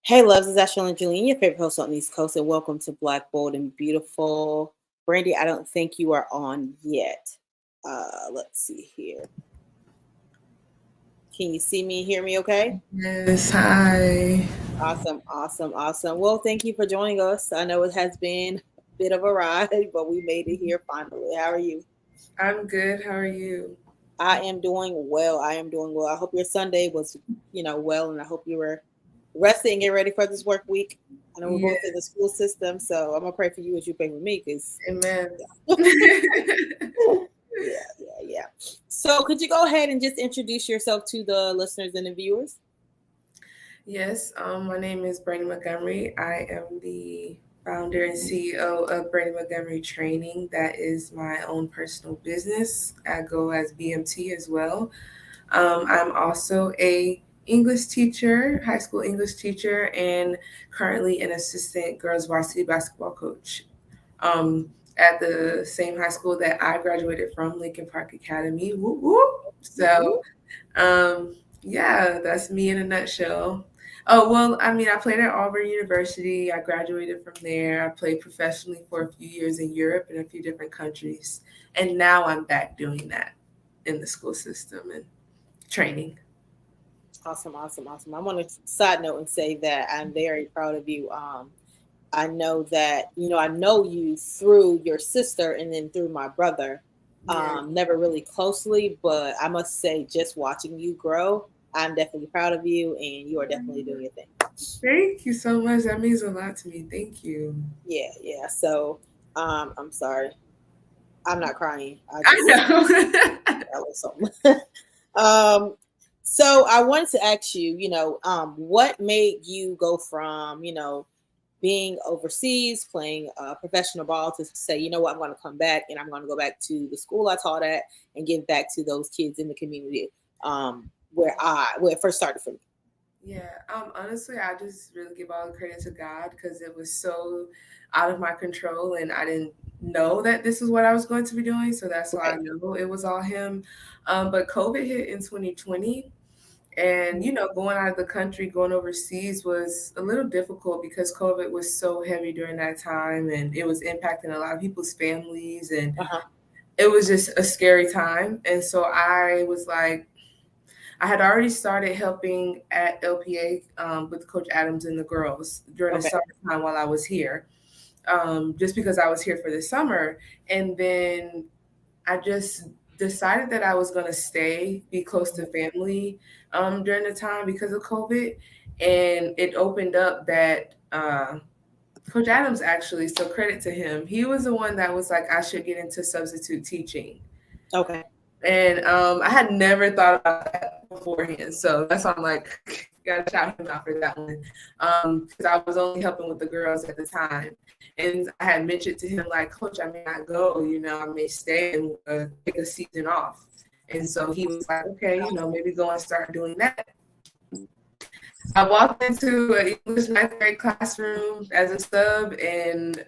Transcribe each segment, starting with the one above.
Hey, loves, it's Ashley and Julian, your favorite host on the East Coast, and welcome to Black, Bold, and Beautiful. Brandy, I don't think you are on yet. Let's see here. Can you see me and hear me okay? Yes, hi. Awesome. Well, thank you for joining us. I know it has been a bit of a ride, but we made it here finally. How are you? I'm good. How are you? I am doing well. I hope your Sunday was, well, and I hope you were resting and getting ready for this work week. I know we're Yeah, both in the school system, so I'm gonna pray for you as you pray for me, because amen. yeah. So, could you go ahead and just introduce yourself to the listeners and the viewers? Yes, my name is Brandy Montgomery. I am the founder and CEO of Brandy Montgomery Training. That is my own personal business. I go as BMT as well. I'm also a English teacher, high school English teacher, and currently an assistant girls varsity basketball coach. At the same high school that I graduated from, Lincoln Park Academy. Whoop, whoop. So, yeah, that's me in a nutshell. Oh, well, I mean, I played at Auburn University. I graduated from there. I played professionally for a few years in Europe and a few different countries. And now I'm back doing that in the school system and training. Awesome. I want to side note and say that I'm very proud of you. I know that, I know you through your sister and then through my brother. Yeah. Never really closely, but I must say, just watching you grow, I'm definitely proud of you, and you are definitely doing your thing. Thank you so much. That means a lot to me. Thank you. Yeah. So, I'm sorry. I'm not crying. I I just know. I was something. um, so I wanted to ask you, what made you go from, being overseas, playing professional ball, to say, you know what, I'm going to come back and I'm going to go back to the school I taught at and give back to those kids in the community, where it first started for me. Yeah, honestly, I just really give all the credit to God because it was so out of my control and I didn't know that this is what I was going to be doing. So that's why I Right. know it was all Him. But COVID hit in 2020. And, going out of the country, going overseas was a little difficult because COVID was so heavy during that time and it was impacting a lot of people's families. And Uh-huh. it was just a scary time. And so I was like, I had already started helping at LPA with Coach Adams and the girls during the Okay. summertime while I was here, just because I was here for the summer. And then I just decided that I was going to stay, be close to family during the time because of COVID. And it opened up that Coach Adams actually, so credit to him, he was the one that was like, I should get into substitute teaching. Okay. And I had never thought about that beforehand. So that's why I'm like, gotta shout him out for that one. Because I was only helping with the girls at the time. And I had mentioned to him, like, Coach, I may not go, I may stay and take a season off. And so he was like, okay, maybe go and start doing that. I walked into an English ninth grade classroom as a sub, and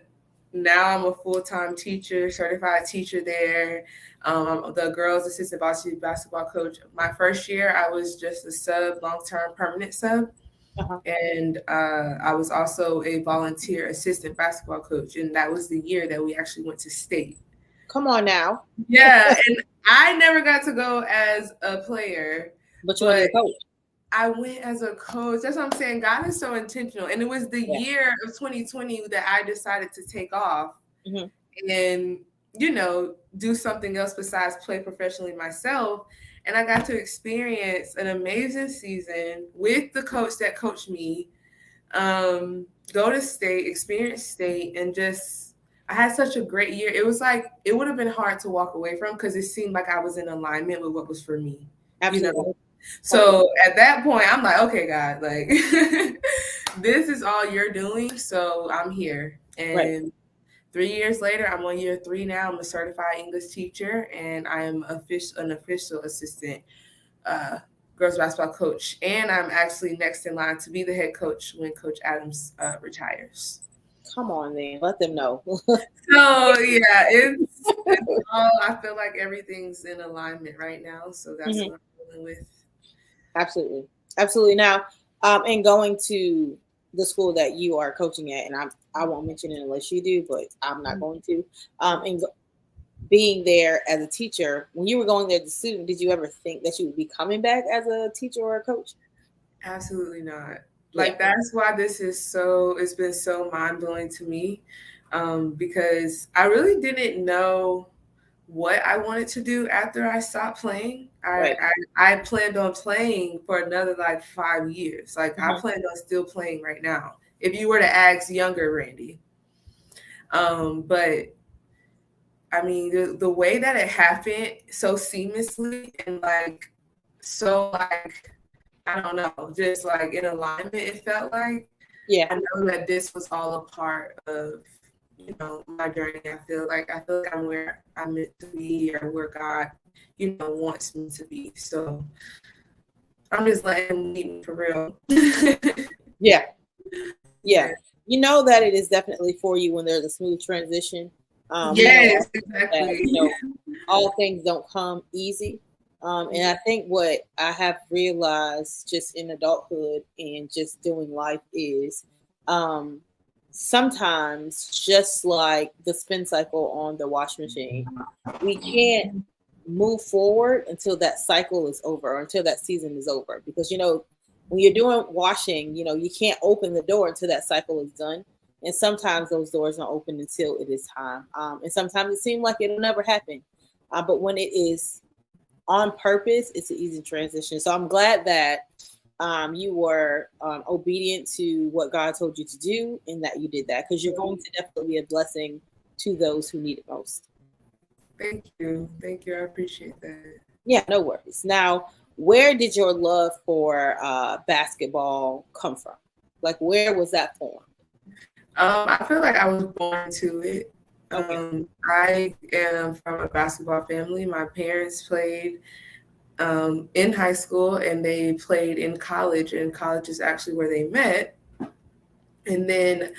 now I'm a full-time teacher, certified teacher there. The girls' assistant varsity basketball coach. My first year, I was just a sub, long-term permanent sub. Uh-huh. And I was also a volunteer assistant basketball coach. And that was the year that we actually went to state. Come on now. Yeah, and I never got to go as a player, But you want to be but a coach. I went as a coach. That's what I'm saying. God is so intentional. And it was the Yeah. year of 2020 that I decided to take off Hmm. and, do something else besides play professionally myself. And I got to experience an amazing season with the coach that coached me, go to state, experience state, and just, I had such a great year. It was like, it would have been hard to walk away from because it seemed like I was in alignment with what was for me, you Absolutely. know? So at that point, I'm like, okay, God, like this is all you're doing. So I'm here. Right. And 3 years later, I'm on year 3 now. I'm a certified English teacher and I am an official assistant uh, girls basketball coach. And I'm actually next in line to be the head coach when Coach Adams retires. Come on, then. Let them know. So yeah, it's all, I feel like everything's in alignment right now. So that's Hmm. what I'm dealing with. Absolutely. Absolutely. Now, and going to the school that you are coaching at, and I won't mention it unless you do, but I'm not going to. And being there as a teacher, when you were going there as a student, did you ever think that you would be coming back as a teacher or a coach? Absolutely not. Yeah. Like that's why this is so. It's been so mind blowing to me, because I really didn't know what I wanted to do after I stopped playing. Right. I planned on playing for another like 5 years. Like I Mhm. planned on still playing right now. If you were to ask younger Randy, but I mean the way that it happened so seamlessly and like so like I don't know, just like in alignment, it felt like. Yeah. I know that this was all a part of, my journey. I feel like I'm where I'm meant to be or where God, wants me to be. So I'm just letting him lead me for real. Yeah. Yeah. Yeah. You know that it is definitely for you when there's a smooth transition. We know Yes, that, exactly. all things don't come easy. And I think what I have realized just in adulthood and just doing life is, um, sometimes, just like the spin cycle on the wash machine, we can't move forward until that cycle is over or until that season is over. Because, when you're doing washing, you can't open the door until that cycle is done. And sometimes those doors don't open until it is time. And sometimes it seems like it'll never happen. But when it is on purpose, it's an easy transition. So I'm glad that you were obedient to what God told you to do and that you did that, because you're going to definitely be a blessing to those who need it most. Thank you. Thank you. I appreciate that. Yeah, no worries. Now, where did your love for basketball come from? Like, where was that formed? I feel like I was born to it. Okay. I am from a basketball family. My parents played in high school and they played in college, and college is actually where they met. And then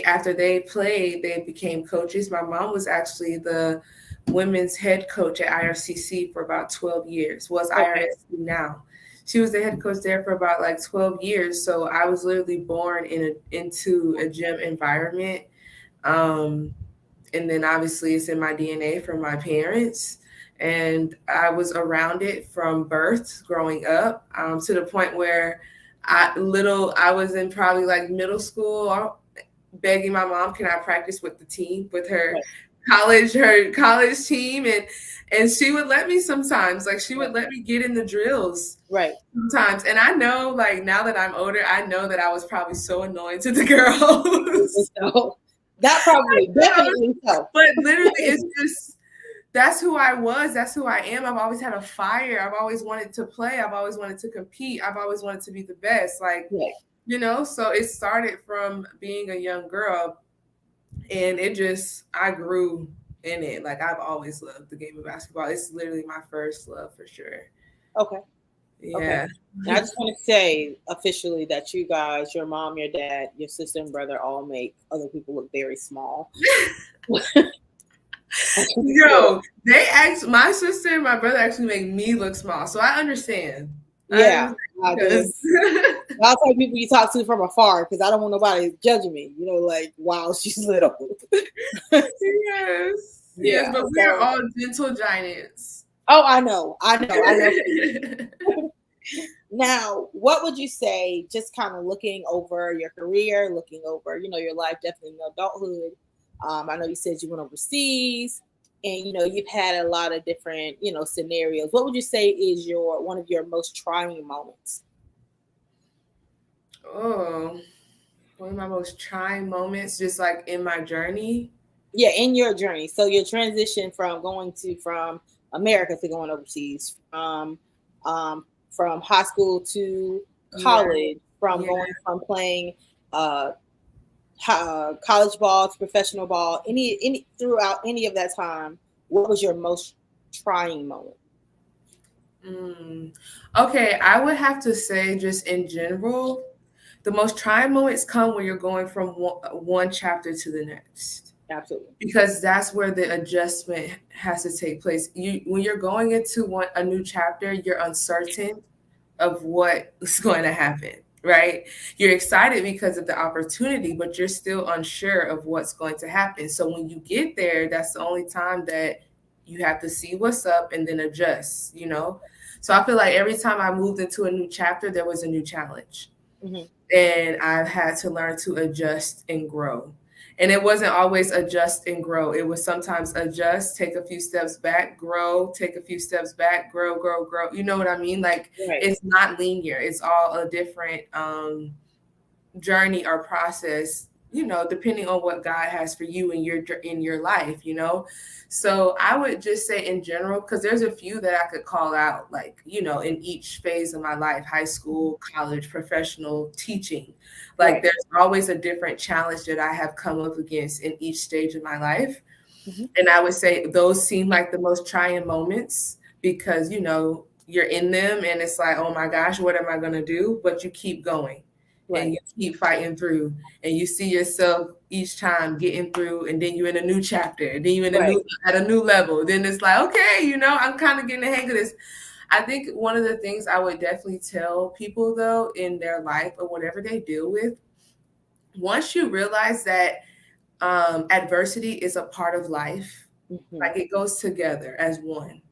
after they played, they became coaches. My mom was actually the women's head coach at IRCC for about 12 years. Well, it's Okay. IRSC now. She was the head coach there for about like 12 years. So I was literally born into a gym environment. Um, and then obviously it's in my DNA from my parents. And I was around it from birth growing up, to the point where I was in probably like middle school begging my mom, can I practice with the team, with Right. her college team, and she would let me sometimes. Like she would Right. let me get in the drills Right. sometimes. And I know like now that I'm older, I know that I was probably so annoying to the girls. So that probably, definitely so. But literally it's just that's who I was. That's who I am. I've always had a fire. I've always wanted to play. I've always wanted to compete. I've always wanted to be the best. Like, Right. so it started from being a young girl, and I grew in it. Like I've always loved the game of basketball. It's literally my first love for sure. Okay. Okay. Yeah. Now, I just want to say officially that you guys, your mom, your dad, your sister, and brother, all make other people look very small. Yo, my sister and my brother actually make me look small. So I understand. Yeah, I do. Because I'll tell people you talk to from afar because I don't want nobody judging me. Like, wow, she's little. yes, Yeah. but we are So, all gentle giants. oh, I know. Now, what would you say, just kind of looking over your career, looking over, your life, definitely in adulthood? I know you said you went overseas and, you've had a lot of different, scenarios. What would you say is one of your most trying moments? Oh, one of my most trying moments, just like in my journey. Yeah, in your journey. So your transition from America to going overseas, from high school to Yeah, college, from yeah. going from playing uh, college ball to professional ball, any throughout any of that time, what was your most trying moment? Mm. Okay, I would have to say, just in general, the most trying moments come when you're going from one chapter to the next, Absolutely. because that's where the adjustment has to take place. When you're going into a new chapter, you're uncertain of what is going to happen. right? You're excited because of the opportunity, but you're still unsure of what's going to happen. So when you get there, that's the only time that you have to see what's up and then adjust, you know? So I feel like every time I moved into a new chapter, there was a new challenge. Hmm. And I've had to learn to adjust and grow. And it wasn't always adjust and grow. It was sometimes adjust, take a few steps back, grow, take a few steps back, grow, grow, grow. You know what I mean? Like Right. it's not linear. It's all a different journey or process, you know, depending on what God has for you in your life, you know. So I would just say in general, because there's a few that I could call out, like, you know, in each phase of my life, high school, college, professional, teaching, like Right. there's always a different challenge that I have come up against in each stage of my life. Hmm. And I would say those seem like the most trying moments because, you know, you're in them and it's like, oh my gosh, what am I going to do? But you keep going and Right. you keep fighting through and you see yourself each time getting through and then you're in a new chapter and then you're in a Right. new at a new level. Then it's like, okay, you know, I'm kind of getting the hang of this. I think one of the things I would definitely tell people though in their life or whatever they deal with, once you realize that adversity is a part of life. Hmm. Like it goes together as one.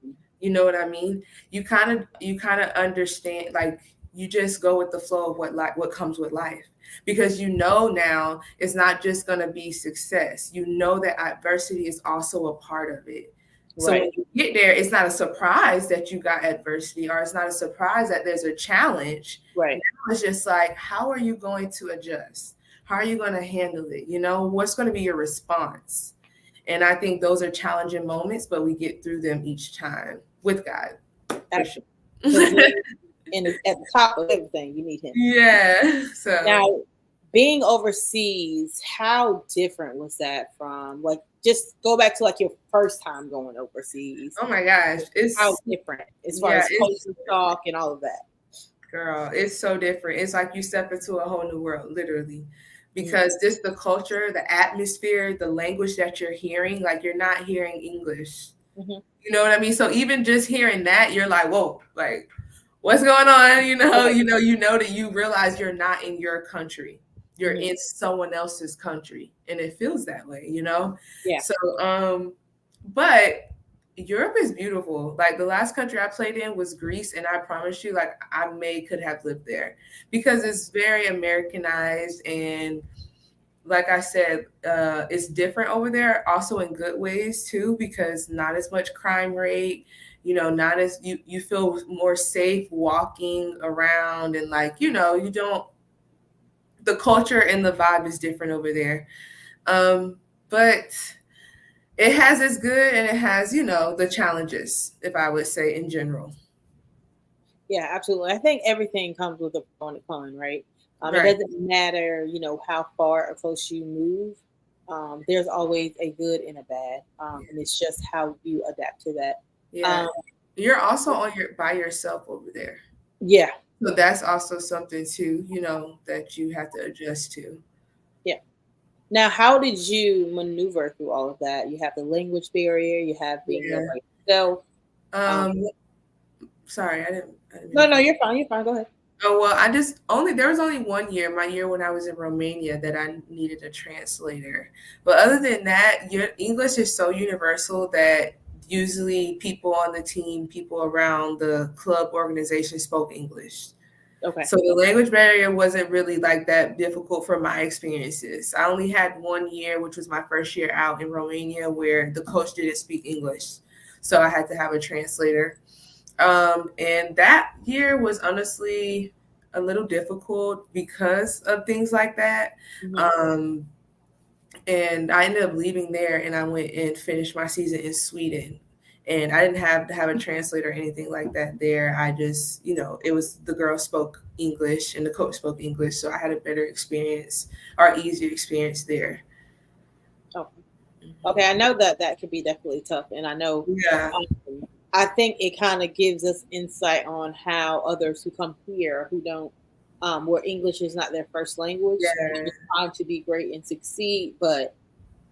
You know what I mean? You kind of understand, like you just go with the flow of what comes with life because you know now it's not just going to be success. You know that adversity is also a part of it. So Right. when you get there, it's not a surprise that you got adversity or it's not a surprise that there's a challenge. Right. Now it's just like, how are you going to adjust? How are you going to handle it? You know, what's going to be your response? And I think those are challenging moments, but we get through them each time with God, for sure. Because at the top of everything, you need him. Yeah. So, Now, being overseas, how different was that from like just go back to like your first time going overseas? oh my gosh, How it's different as far yeah, as it's culture shock and all of that? girl, it's so different. It's like you step into a whole new world, literally. Mm-hmm. Because just the culture, the atmosphere, the language that you're hearing, like you're not hearing English. Mm-hmm. You know what I mean? So even just hearing that, you're like, whoa, like what's going on? Right. You know that you realize you're not in your country. You're Mm-hmm. in someone else's country. And it feels that way, you know? Yeah. So but Europe is beautiful. Like the last country I played in was Greece, and I promise you, like could have lived there because it's very Americanized and like I said, it's different over there, also in good ways too, because not as much crime rate, you know, not as you feel more safe walking around and like, you know, you don't the culture and the vibe is different over there. But it has its good and it has, you know, the challenges, if I would say in general. Yeah, absolutely. I think everything comes with a pro and a con, right? It Right. doesn't matter, how far or close you move. There's always a good and a bad, and it's just how you adapt to that. Yeah. Um, You're also on your by yourself over there. yeah, So that's also something too, you know, that you have to adjust to. yeah. Now, how did you maneuver through all of that? You have the language barrier. You have being there Yeah. by yourself. Um, Um, sorry, I didn't mean no, to no, cut. you're fine. You're fine. Go ahead. Oh well, I just only there was only one year, my year when I was in Romania, that I needed a translator. But other than that, your English is so universal that usually people on the team, people around the club organization spoke English. Okay. So the language barrier wasn't really like that difficult for my experiences. I only had one year, which was my first year out in Romania, where the coach didn't speak English. So I had to have a translator. And that year was honestly a little difficult because of things like that. Hmm. Um, and I ended up leaving there and I went and finished my season in Sweden. And I didn't have to have a translator or anything like that there. I just, you know, it was the girl spoke English and the coach spoke English. So I had a better experience or easier experience there. Okay. Okay. I know that that could be definitely tough, and I know. Yeah. I think it kind of gives us insight on how others who come here who don't, where English is not their first language, Yeah. they're trying to be great and succeed, but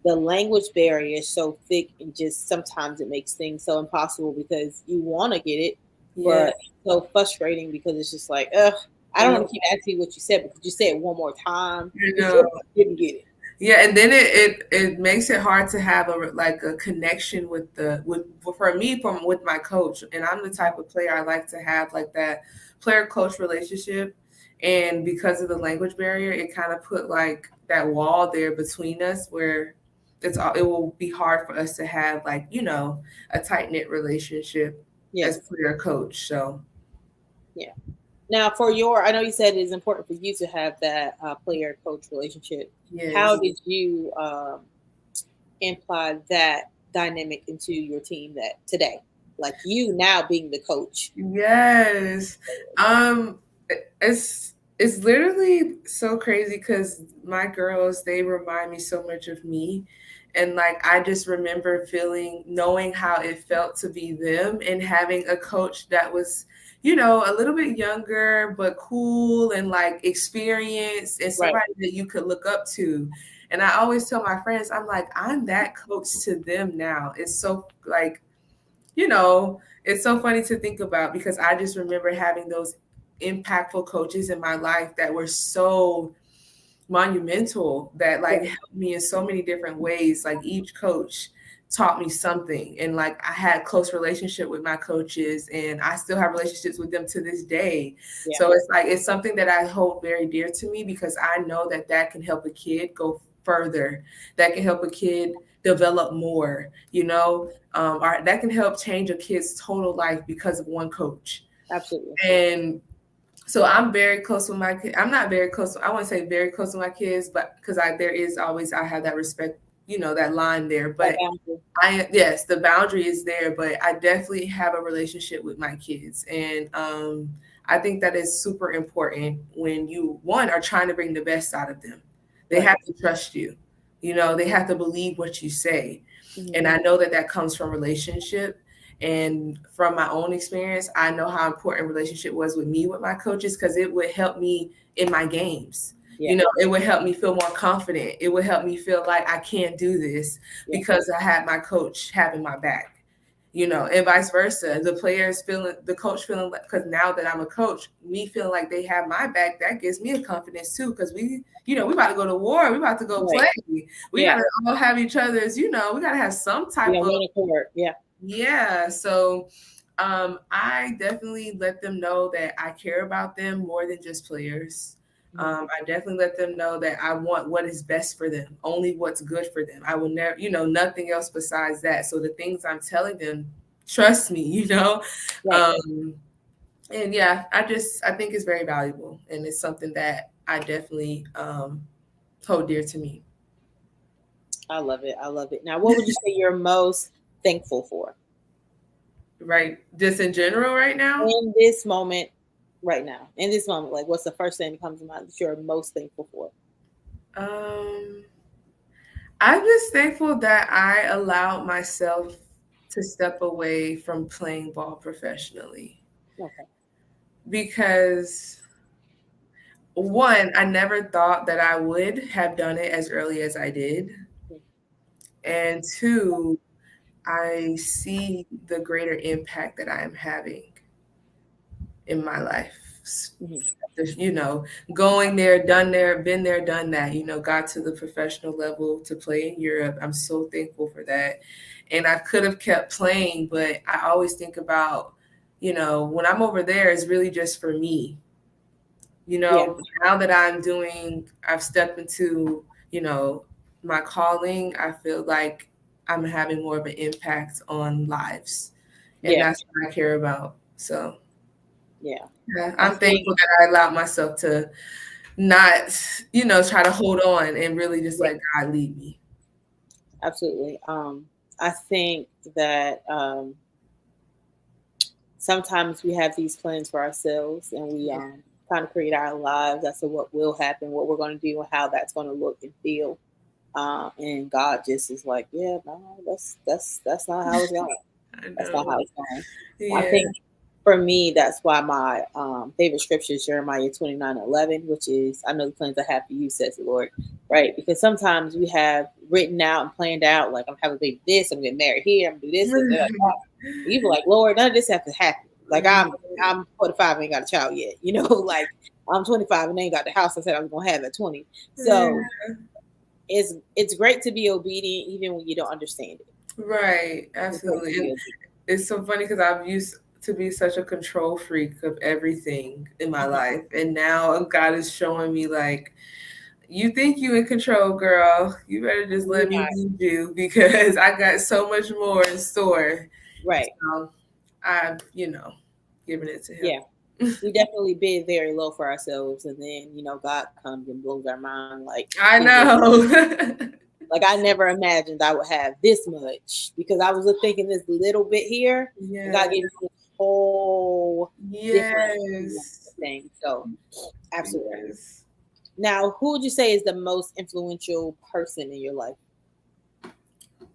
the language barrier is so thick and just sometimes it makes things so impossible because you want to get it, Yeah. but it's so frustrating because it's just like, ugh. I don't want to keep asking you what you said because you said it one more time You before know. I didn't get it. Yeah, and then it makes it hard to have a connection with for me from with my coach. And I'm the type of player I like to have like that player coach relationship. And because of the language barrier, it kind of put like that wall there between us where it will be hard for us to have like, a tight knit relationship as Yes. player coach. So Yeah. Now, I know you said it is important for you to have that player coach relationship. How yes. did you imply that dynamic into your team that today? Like you now being the coach. Yes. Um it's literally so crazy because my girls, they remind me so much of me. And like I just remember knowing how it felt to be them and having a coach that was, a little bit younger but cool and like experienced and Right. somebody that you could look up to. And I always tell my friends, I'm like, I'm that coach to them now. It's so like, it's so funny to think about because I just remember having those impactful coaches in my life that were so monumental that Yeah. like helped me in so many different ways. Like each coach taught me something, and like I had close relationship with my coaches and I still have relationships with them to this day. Yeah. So it's like it's something that I hold very dear to me because I know that that can help a kid go further, that can help a kid develop more, or that can help change a kid's total life because of one coach. Absolutely. And so I'm very close with my kids. I'm not very close. I want to say very close with my kids, but because there is always, I have that respect, that line there. That But boundary. yes, the boundary is there, but I definitely have a relationship with my kids. And I think that is super important when you, one, are trying to bring the best out of them. They Right. have to trust you, they have to believe what you say. Mm-hmm. And I know that that comes from relationship. And from my own experience, I know how important relationship was with me with my coaches because it would help me in my games. Yeah. It would help me feel more confident. It would help me feel like I can do this Yeah. because I had my coach having my back. And vice versa. The coach feeling like, because now that I'm a coach, me feeling like they have my back, that gives me a confidence too. Because we about to go to war. We about to go Right. play. We Yeah. got to all have each other's, we got to have some type Yeah. of, One accord. Yeah. yeah. So I definitely let them know that I care about them more than just players. Mm-hmm. I definitely let them know that I want what is best for them, only what's good for them. I will never, nothing else besides that. So the things I'm telling them, trust me, Right. Um, and yeah, I think it's very valuable and it's something that I definitely hold dear to me. I love it. I love it. Now, what would you say you're most thankful for Right. Just in general right now. in this moment? Right now, in this moment, like what's the first thing that comes to mind that you're most thankful for? Um, I'm just thankful that I allowed myself to step away from playing ball professionally Okay. because one, I never thought that I would have done it as early as I did. And two, I see the greater impact that I am having in my life. Mm-hmm. You know, going there, done there, been there, done that, got to the professional level to play in Europe. I'm so thankful for that. And I could have kept playing, but I always think about, when I'm over there, it's really just for me. Yeah. Now that I've stepped into, my calling, I feel like I'm having more of an impact on lives. And Yeah. that's what I care about. So Yeah. yeah, I I'm think. thankful that I allowed myself to not, try to hold on and really just Yeah. let God lead me. Absolutely. I think that sometimes we have these plans for ourselves, and we Yeah. kind of create our lives as to what will happen, what we're going to do, and how that's going to look and feel. And God just is like, yeah, no, that's not how it's going. I That's not know. how it's going. I Yeah. think for me, that's why my favorite scripture is Jeremiah 29:11, which is, I know the plans I have for you, says the Lord. Right? Because sometimes we have written out and planned out, like, I'm having a baby this, I'm getting married here, I'm going to do this, and that. You be like, Lord, none of this has to happen. Like, I'm 45, I ain't got a child yet. Like, I'm 25 and they ain't got the house I said I was gonna have at 20. So Yeah. it's great to be obedient even when you don't understand it. Right, It's great absolutely. to be And obedient. it's so funny because I've used to be such a control freak of everything in my Mhm. life. And now God is showing me, like, you think you in control, girl. You better just You're let me not. lead you because I got so much more in store. Right. So I've, given it to Yeah. him. We definitely bid very low for ourselves, and then God comes and blows our mind like I in the know. like I never imagined I would have this much because I was thinking this little bit here, and God Yeah. gave me this whole different Yes. thing. So absolutely. Yes. Now, who would you say is the most influential person in your life?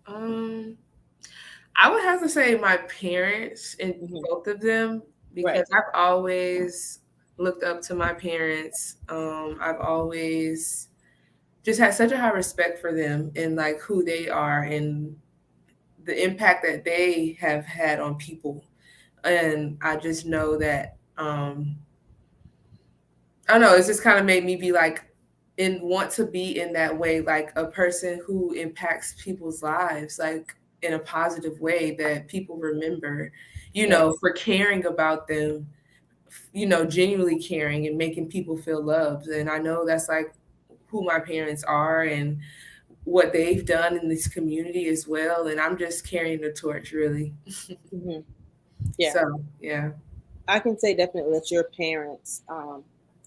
Um, I would have to say my parents and Hmm. both of them because Right. I've always looked up to my parents. I've always just had such a high respect for them and like who they are and the impact that they have had on people. And I just know that I don't know, it's just kind of made me be like and want to be in that way, like a person who impacts people's lives, like in a positive way that people remember, Yes. for caring about them, genuinely caring and making people feel loved. And I know that's like who my parents are and what they've done in this community as well. And I'm just carrying the torch, really. Hmm. Yeah. So, yeah. I can say definitely that your parents,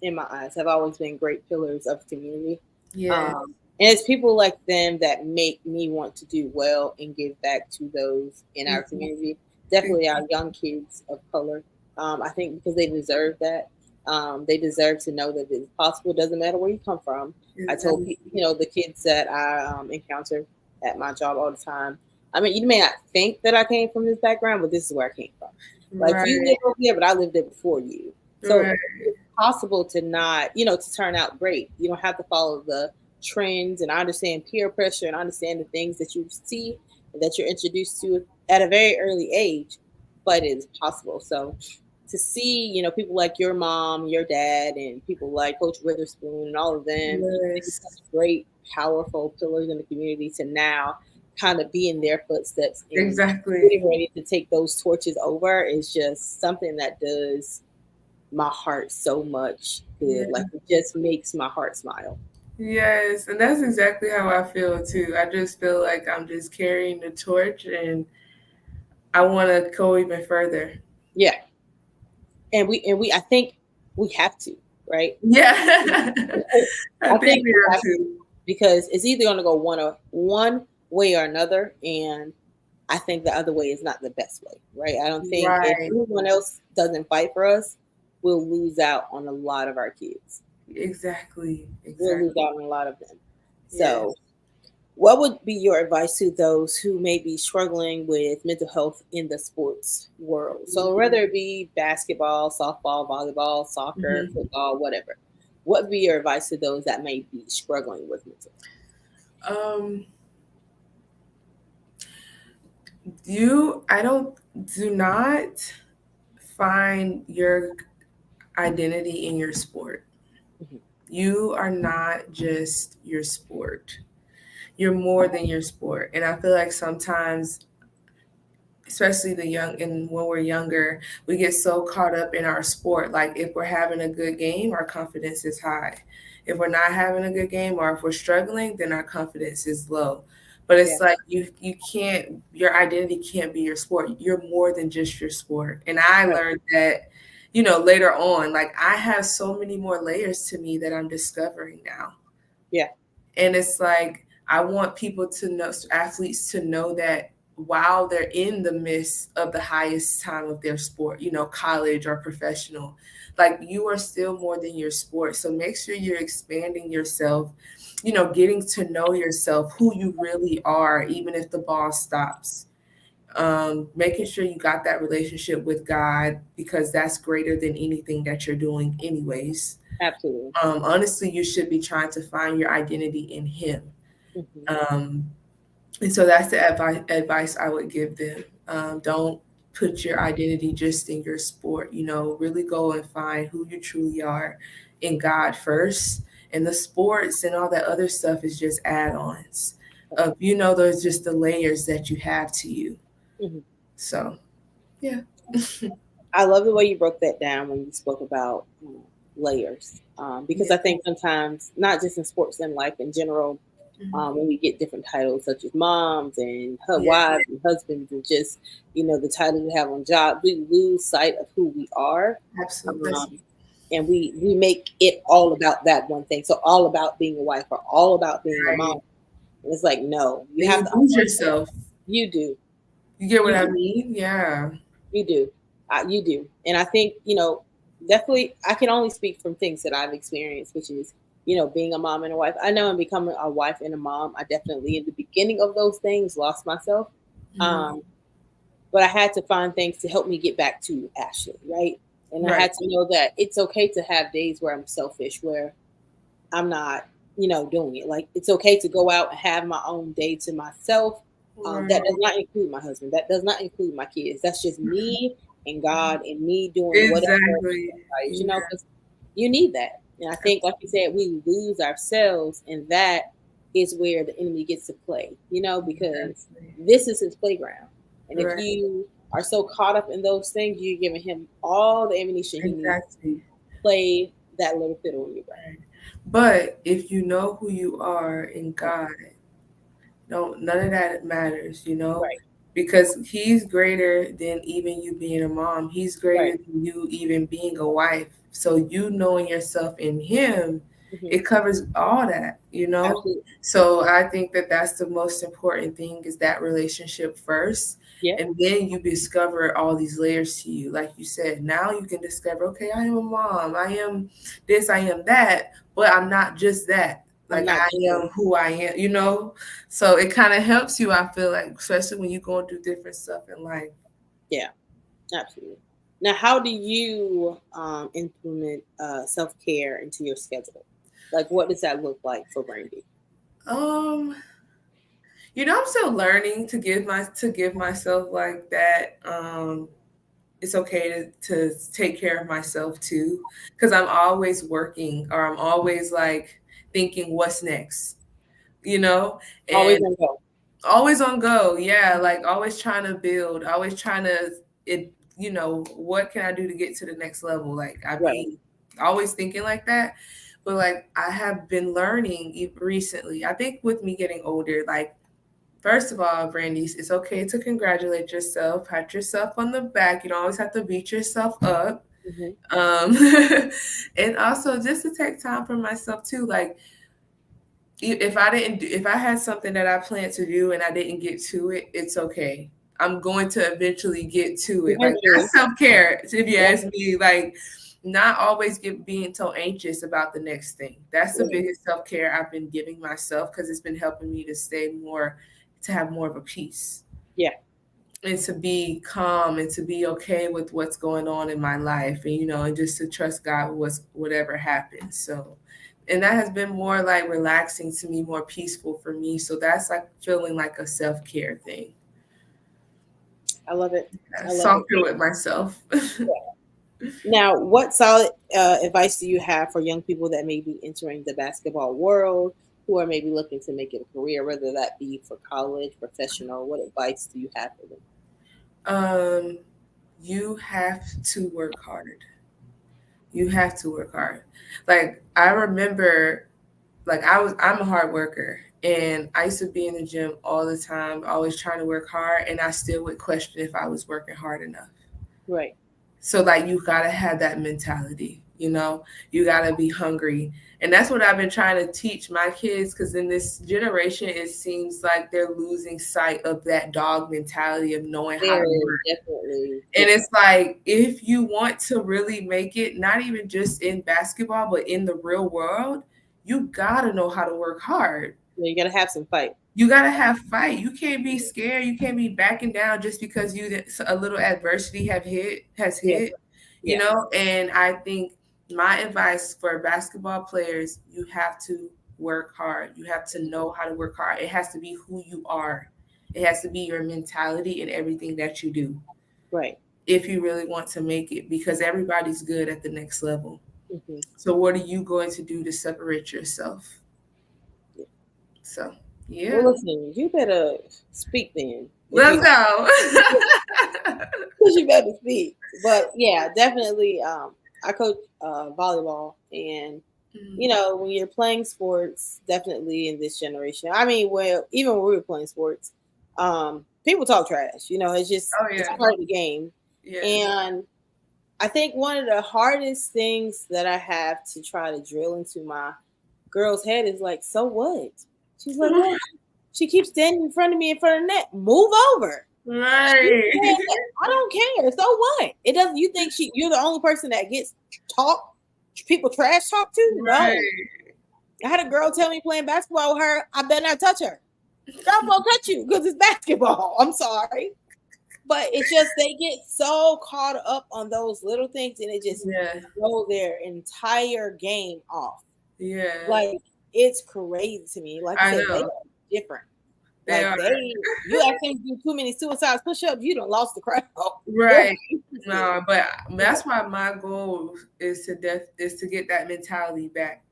in my eyes, have always been great pillars of the community. Yeah. And it's people like them that make me want to do well and give back to those in our Mhm. community. Definitely our young kids of color. I think because they deserve that. They deserve to know that it's possible. It doesn't matter where you come from. I told Exactly. the kids that I encounter at my job all the time. I mean, you may not think that I came from this background, but this is where I came from. Like you Right. live over here, but I lived there before you. So Right. it's possible to not, to turn out great. You don't have to follow the trends, and I understand peer pressure and I understand the things that you see and that you're introduced to at a very early age, but it is possible. So to see, people like your mom, your dad, and people like Coach Witherspoon and all of them be Yes. such great, powerful pillars in the community to now kind of be in their footsteps and Exactly. getting ready to take those torches over is just something that does my heart so much good. Yeah. Like it just makes my heart smile. Yes. And that's exactly how I feel too. I just feel like I'm just carrying the torch and I want to go even further. Yeah. And we I think we have to, right? Yeah. I I think think we we are have to too. because it's either going to go one way or another, and I think the other way is not the best way, right? I don't think if Right. anyone else doesn't fight for us, we'll lose out on a lot of our kids. Exactly. We'll lose Exactly. out on a lot of them. Yes. So what would be your advice to those who may be struggling with mental health in the sports world? So, whether it be basketball, softball, volleyball, soccer, Mhm. football, whatever, what would be your advice to those that may be struggling with mental Um, I don't, do not find your identity in your sport. health? Hmm. You are not just your sport. You're more than your sport. And I feel like sometimes, especially the young and when we're younger, we get so caught up in our sport. Like if we're having a good game, our confidence is high. If we're not having a good game or if we're struggling, then our confidence is low. But Yeah, it's like you can't, your identity can't be your sport. You're more than just your sport. And I right. learned that, later on, like I have so many more layers to me that I'm discovering now. Yeah, And it's like, I want people to know, athletes to know that while they're in the midst of the highest time of their sport, college or professional, like you are still more than your sport. So make sure you're expanding yourself, getting to know yourself, who you really are, even if the ball stops. Making sure you got that relationship with God because that's greater than anything that you're doing, anyways. absolutely. Honestly, you should be trying to find your identity in Him. Hmm. Um, and so that's the advice I would give them. Don't put your identity just in your sport. Really go and find who you truly are in God first, and the sports and all that other stuff is just add-ons of, those just the layers that you have to you. Mhm. So yeah. I love the way you broke that down when you spoke about layers, because Yeah. I think sometimes, not just in sports, in life in general, Mhm. when we get different titles such as moms and her Yeah, wives and husbands, and just the title we have on jobs, we lose sight of who we are, absolutely. um, and we make it all about that one thing. So all about being a wife or all about being a mom, Right. and it's like, no, you Then have you to. lose yourself. You do, You get what you I do. mean? Yeah. You do. You do. And I think, definitely, I can only speak from things that I've experienced, which is, being a mom and a wife. I know in becoming a wife and a mom, I definitely, in the beginning of those things, lost myself. Mhm. Um, but I had to find things to help me get back to Ashley, right? And I Right. had to know that it's okay to have days where I'm selfish, where I'm not, doing it. Like, it's okay to go out and have my own day to myself. That Right. does not include my husband. That does not include my kids. That's just me and God and me doing whatever, Exactly. right, Yeah. because you need that. And I think, like you said, we lose ourselves, and that is where the enemy gets to play, because Exactly. this is his playground. And if Right. you are so caught up in those things, you're giving him all the ammunition he needs to Exactly. play that little fiddle in your brain. Right. But if you know who you are in Right, God, no, none of that matters, right, because He's greater than even you being a mom. He's right. greater than you even being a wife. So you knowing yourself in Him, Hmm. it covers all that. Absolutely. So I think that that's the most important thing is that relationship first. Yeah. And then you discover all these layers to you. Like you said, now you can discover, okay, I am a mom. I am this, I am that, but I'm not just that. I'm Like not I just am who I am. So it kind of helps you, I feel like, especially when you're going through different stuff in life. yeah, absolutely. Now, how do you implement self care into your schedule? Like, what does that look like for Brandy? Um, I'm still learning to give myself like that. It's okay to take care of myself too, because I'm always working or I'm always like thinking what's next, you know, Always and on go. always on go. Yeah, like always trying to build, always trying to it. What can I do to get to the next level? Like I Right. be always thinking like that. But like I have been learning recently. I think with me getting older, like first of all, Brandy, it's okay to congratulate yourself, pat yourself on the back. You don't always have to beat yourself up. Hmm. Um, and also just to take time for myself too. Like if I had something that I planned to do and I didn't get to it, it's okay. I'm going to eventually get to it. Like Eventually. that's self care. If you Yeah. ask me, like not always being so anxious about the next thing. That's the Yeah. biggest self care I've been giving myself because it's been helping me to have more of a peace Yeah. and to be calm and to be okay with what's going on in my life and just to trust God with whatever happens. So and that has been more like relaxing to me, more peaceful for me. So that's like feeling like a self-care thing. I love it. I love it. Softer with myself. Now, what solid advice do you have for young people that may be entering the basketball world, who are maybe looking to make it a career, whether that be for college, professional? What advice do you have for them? um you have to work hard. You have to work hard. Like I remember, like I'm a hard worker and I used to be in the gym all the time, always trying to work hard, and I still would question if I was working hard enough. Right. So like you gotta have that mentality. You gotta be hungry. And that's what I've been trying to teach my kids because in this generation it seems like they're losing sight of that dog mentality of knowing how There to is work. definitely And it's different. like if you want to really make it, not even just in basketball, but in the real world, you gotta know how to work hard. You got to have some fight. You gotta have fight. You can't be scared. You can't be backing down just because a little adversity has Yeah. hit. Yeah. And I think my advice for basketball players, you have to work hard. You have to know how to work hard. It has to be who you are. It has to be your mentality in everything that you do Right. if you really want to make it because everybody's good at the next level. Hmm. So what are you going to do to separate yourself? So yeah, Well, listen, you better speak then. If let's you go. because you better speak. But yeah, definitely. I coach volleyball, and Mm. when you're playing sports, definitely in this generation. I mean, well, even when we were playing sports, people talk trash. Oh It's yeah, part of the game, yeah. and I think one of the hardest things that I have to try to drill into my girl's head is like, so what? She's like, well, she keeps standing in front of me in front of the net. Move over. She's Right. saying that, I don't care. So what? It doesn't. You think you're the only person that gets talk? People trash talk to? No. Right. I had a girl tell me playing basketball with her, I better not touch her. Girl, I'm gonna touch you because it's basketball. I'm sorry. But it's just they get so caught up on those little things and it just Yeah. throw their entire game off. Yeah. Like it's crazy to me. Like I I said, they know. are different. They Like are. you ask them to do too many suicides push-ups, you done lost the crowd. They're Right. interested. No, but that's why my goal is to get that mentality back.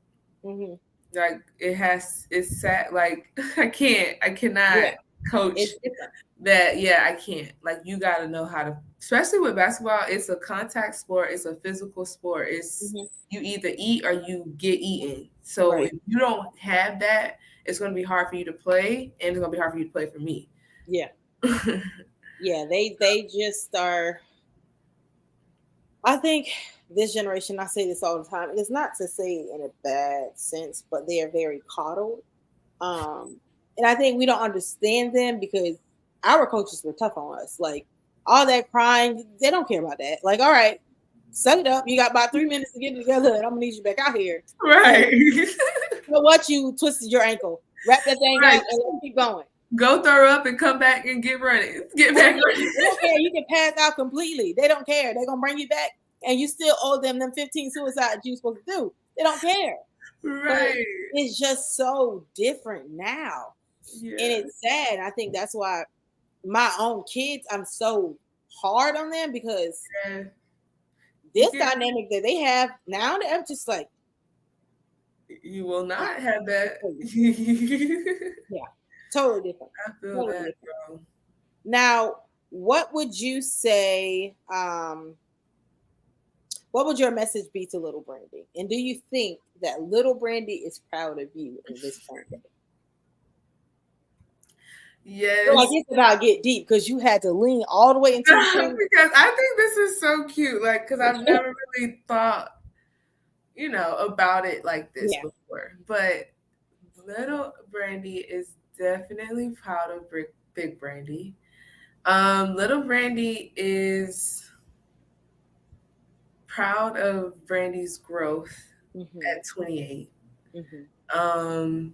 Mm-hmm. Like it's sad. Like I cannot Yeah, coach it's different. that. Yeah, I can't. Like you got to know how to, especially with basketball. It's a contact sport. It's a physical sport. It's Mm-hmm. you either eat or you get eaten. So Right. if you don't have that, it's going to be hard for you to play, and it's going to be hard for you to play for me. Yeah. Yeah. They just are. I think this generation. I say this all the time. It's not to say in a bad sense, but they are very coddled. Um, and I think we don't understand them because our coaches were tough on us. Like all that crying, they don't care about that. Like, all right, suck it up. You got about 3 minutes to get it together, and I'm gonna need you back out here. And Right. you know what? You twisted your ankle. Wrap that thing Right. up and let's keep going. Go throw up and come back and get running. Get back running. They don't care. You can pass out completely. They don't care. They're gonna bring you back, and you still owe them 15 suicides you supposed to do. They don't care. But Right. it's just so different now, and Yeah. it's sad. I think that's why my own kids, I'm so hard on them because Yeah. You this can dynamic that they have now, I'm just like, you will I not have that. yeah, totally different. I feel Totally that, different. bro. Now, what would you say? What would your message be to little Brandy? And do you think that little Brandy is proud of you in this current day? Well, I Yes. guess about get deep because you had to lean all the way into the camera. Because I think this is so cute. Like, because I've never really thought, about it like this Yeah. before. But little Brandy is definitely proud of Big Brandy. Little Brandy is proud of Brandy's growth Mm-hmm. at 28. Mm-hmm. Um,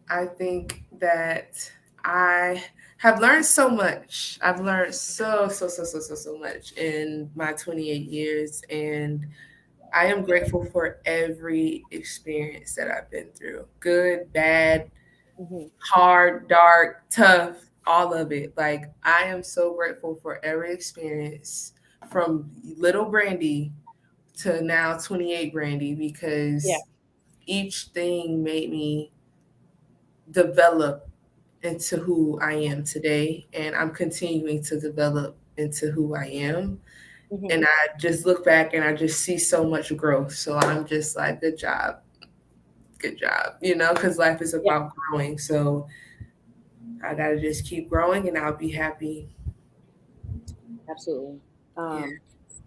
I think that I have learned so much. I've learned so much in my 28 years, and I am grateful for every experience that I've been through. Good, bad, Mm-hmm. hard, dark, tough, all of it. Like I am so grateful for every experience from little Brandy to now 28 Brandy Yeah. because each thing made me develop into who I am today, and I'm continuing to develop into who I am. Mm-hmm. And I just look back and I just see so much growth. So I'm just like, good job, because life is Yeah. about growing. So I gotta just keep growing, and I'll be happy. Absolutely. Yeah, Um,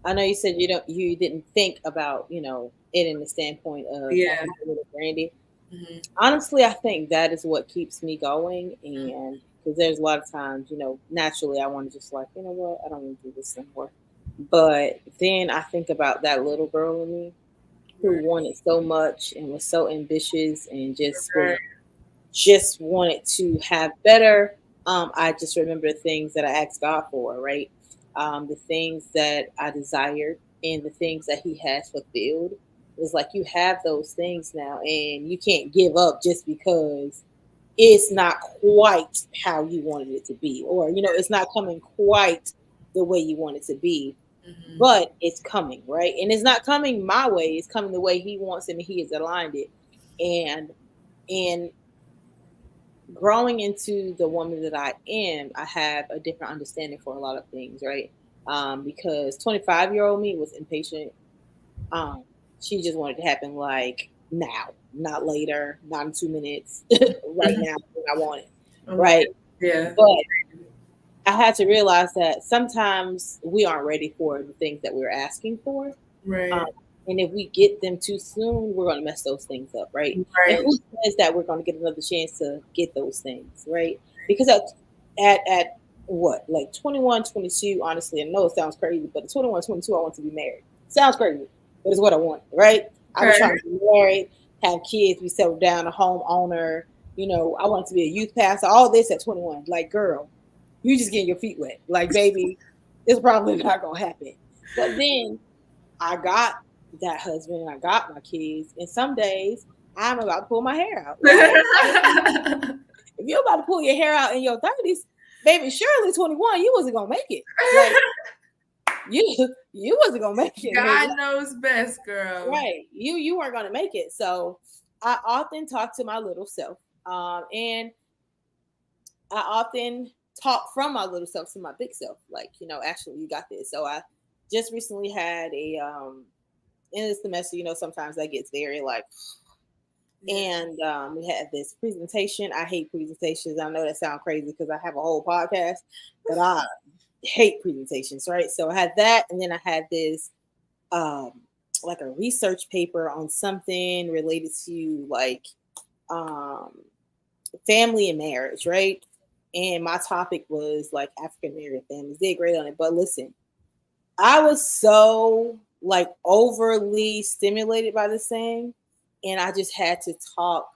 I know you said you didn't think about it in the standpoint of yeah, having a little Brandy. hmm, Honestly, I think that is what keeps me going, and because there's a lot of times, naturally I want to just like, you know what, I don't want to do this anymore. But then I think about that little girl in me who right, wanted so much and was so ambitious and right, just wanted to have better. I just remember the things that I asked God for, right? The things that I desired and the things that He has fulfilled. It's like you have those things now, and you can't give up just because it's not quite how you wanted it to be, or it's not coming quite the way you want it to be. Hmm. but it's coming, right? And it's not coming my way, it's coming the way he wants it and he has aligned it. And and growing into the woman that I am, I have a different understanding for a lot of things, right? Because 25-year-old me was impatient. um she just wanted to happen like now, not later, not in 2 minutes, right now when I want it, Okay. right? Yeah. But I had to realize that sometimes we aren't ready for the things that we're asking for. Um, Right. and if we get them too soon, we're going to mess those things up, right? And Right. who says that we're going to get another chance to get those things, right? Because at what, like 21, 22, honestly, I know it sounds crazy, but at 21, 22, I want to be married. Sounds crazy, but it's what I want, right? I was Okay. trying to be married, have kids, be settled down, a homeowner. I wanted to be a youth pastor, all this at 21. Like, girl, you just getting your feet wet. Like, baby, it's probably not going to happen. But then I got that husband, I got my kids, and some days I'm about to pull my hair out. Like, honestly, if you're about to pull your hair out in your 30s, baby, surely 21, you wasn't gonna make it. Like, you wasn't gonna make it, baby. God knows best, girl. Right? You weren't gonna make it. So I often talk to my little self, and I often talk from my little self to my big self. Like, actually, you got this. So I just recently had a in the semester, sometimes that gets very like, Yeah. and we had this presentation. I hate presentations. I know that sounds crazy because I have a whole podcast, but I hate presentations, right? So I had that, and then I had this um, like a research paper on something related to like um, family and marriage, right? And my topic was like African American families. Did great on it, but listen, I was so like overly stimulated by this thing, and I just had to talk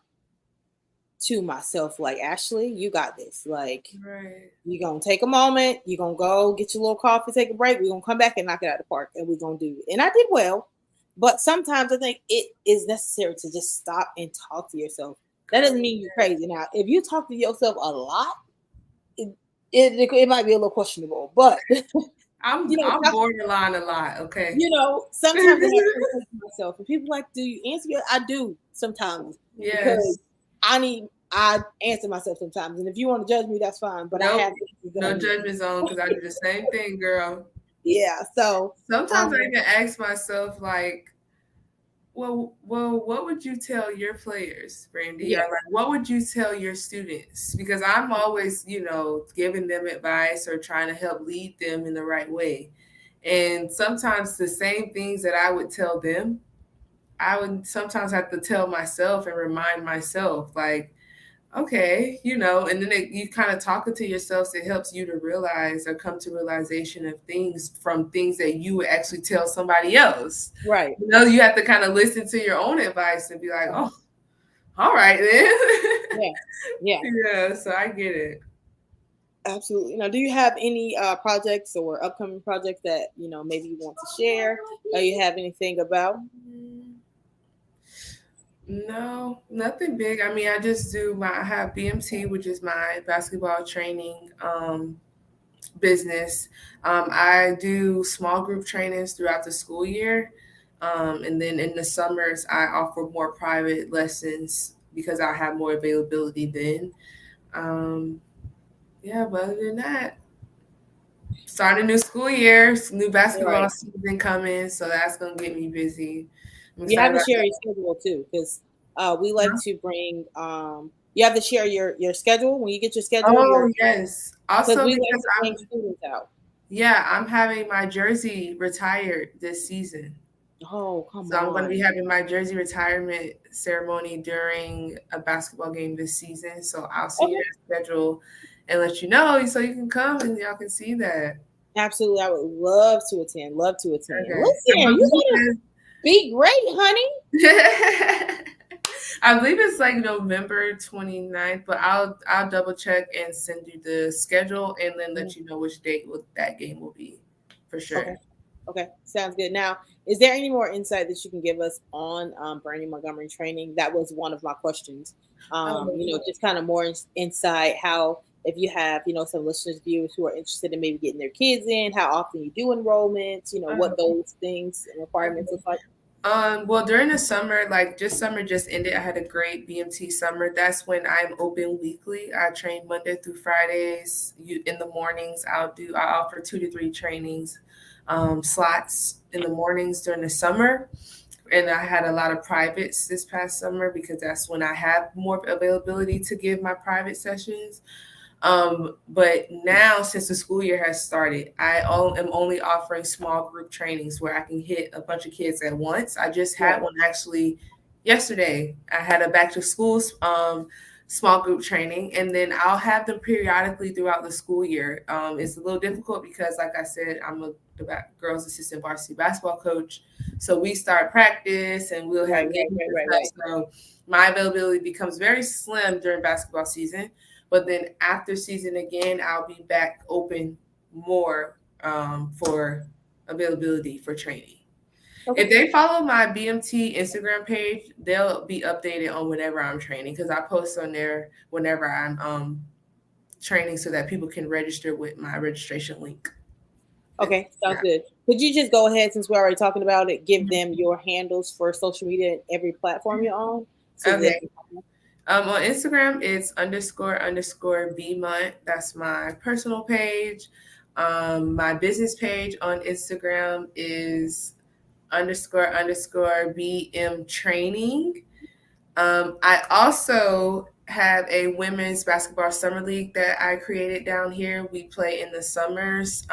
to myself like, Ashley, you got this. Like, Right. you're gonna take a moment, you're gonna go get your little coffee, take a break, we're gonna come back and knock it out of the park, and we're gonna do it. And I did well, but sometimes I think it is necessary to just stop and talk to yourself. That doesn't mean you're crazy. Now, if you talk to yourself a lot, it, it might be a little questionable, but I'm you know, I'm borderline a lot, okay? sometimes I have to to myself, and people like, "Do you answer your?" I do sometimes because Yes. I answer myself sometimes, and if you want to judge me, that's fine. But I have Nope. things that I No need. judgment zone because I do the same thing, girl. Yeah. So, Sometimes I um, even ask myself, like, well, what would you tell your players, Brandy? Or yeah, like, what would you tell your students? Because I'm always, giving them advice or trying to help lead them in the right way. And sometimes the same things that I would tell them, I would sometimes have to tell myself and remind myself, like, okay, and then you kind of talking to yourself, so it helps you to realize or come to realization of things from things that you would actually tell somebody else. right. You have to kind of listen to your own advice and be like, Right. oh, all right then. Yeah. Yeah. Yeah, so I get it. Absolutely. Now, do you have any projects or upcoming projects that maybe you want to share? Or you have anything about? No, nothing big. I mean, I have BMT, which is my basketball training business. I do small group trainings throughout the school year. And then in the summers, I offer more private lessons because I have more availability then. Um, yeah, but other than that, start a new school year, new basketball Right. season coming, so that's gonna get me busy. I'm You excited have to about share your that. schedule too, because we like to bring. You have to share your schedule when you get your schedule. Oh yes. Because Also we like because to bring students out. I'm having my jersey retired this season. Oh, come So I'm going to be on. having my jersey retirement ceremony during a basketball game this season. So I'll see Okay. that schedule and let you know so you can come and y'all can see that. Absolutely. I would love to attend. Love to attend. Okay. Listen, you gotta be great, honey. I believe it's like November 29th, but I'll double check and send you the schedule and then Mm. let you know which date that game will be for Okay. sure. Okay. Sounds good. Now, is there any more insight that you can give us on Brandy Montgomery training? That was one of my questions. Oh, Just kind of more insight how if you have, some listeners, viewers who are interested in maybe getting their kids in, how often you do enrollments, what those things and requirements look like. Well, during the summer, like just summer just ended, I had a great BMT summer. That's when I'm open weekly. I train Monday through Fridays. In the mornings, I offer 2 to 3 trainings slots in the mornings during the summer. And I had a lot of privates this past summer because that's when I have more availability to give my private sessions. But now, since the school year has started, am only offering small group trainings where I can hit a bunch of kids at once. I just had Yeah. one actually yesterday. I had a back to school small group training, and then I'll have them periodically throughout the school year. It's a little difficult because, like I said, the girls' assistant varsity basketball coach. So we start practice and we'll Right, have right, games right, and right, stuff. right. So my availability becomes very slim during basketball season. But then after season again, I'll be back open more for availability for training. Okay. If they follow my BMT Instagram page, they'll be updated on whenever I'm training because I post on there whenever I'm training so that people can register with my registration link. Okay, sounds good. Could you just go ahead, since we're already talking about it, give them your handles for social media and every platform you're on, so that they Okay. can find you? On Instagram, it's __ BMont. That's my personal page. My business page on Instagram is __ BM Training. I also have a women's basketball summer league that I created down here. We play in the summers,